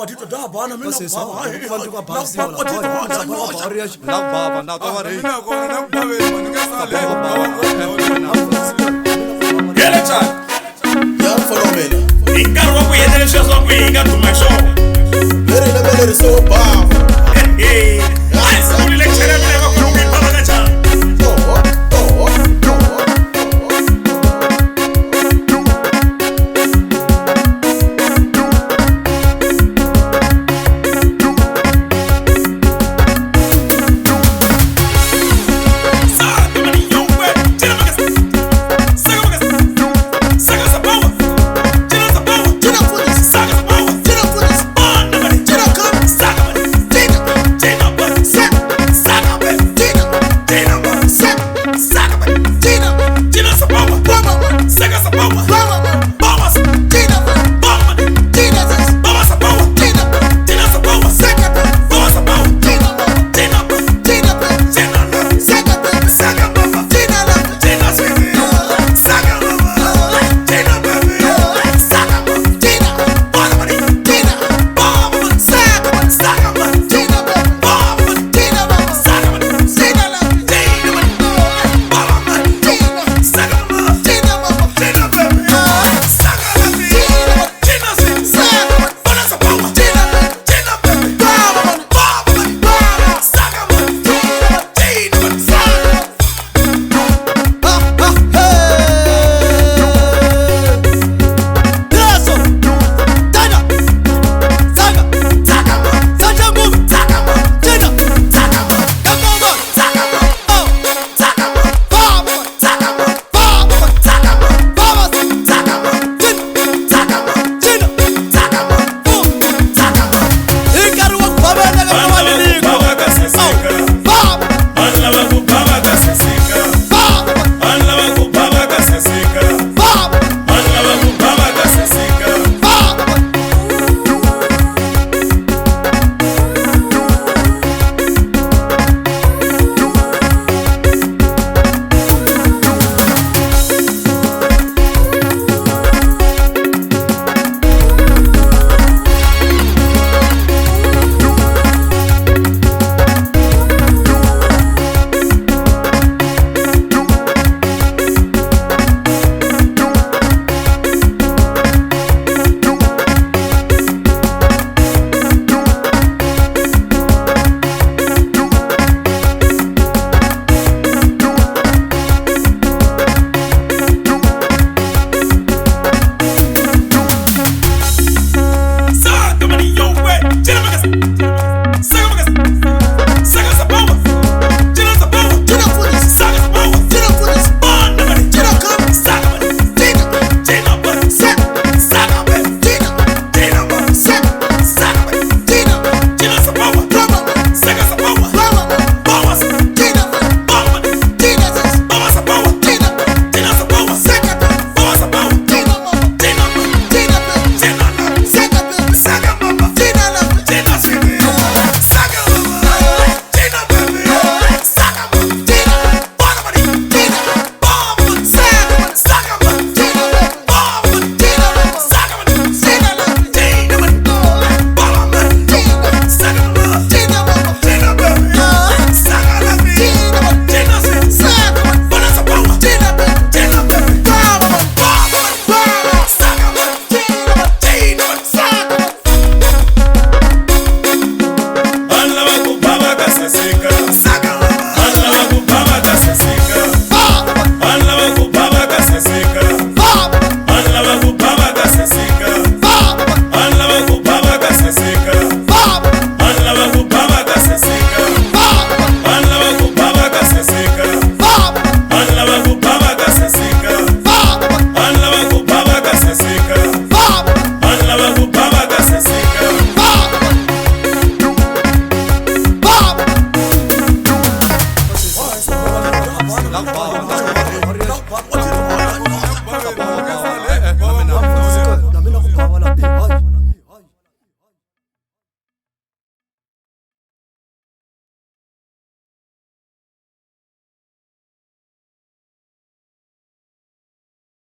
Watito da bana mimi Basi sawa, baba. kubantu kwa basi Na wala watito baba, bana baba nyosha. bari yashi. Na baba na tawari. Mina kona na kubawe manikasale. Yele cha. Ya fenomena. Ingarwa ku yedele shoso ku inga tu masho. Bere so pa. Eh. Ai skuli lecture mele ko ku mi baba gacha.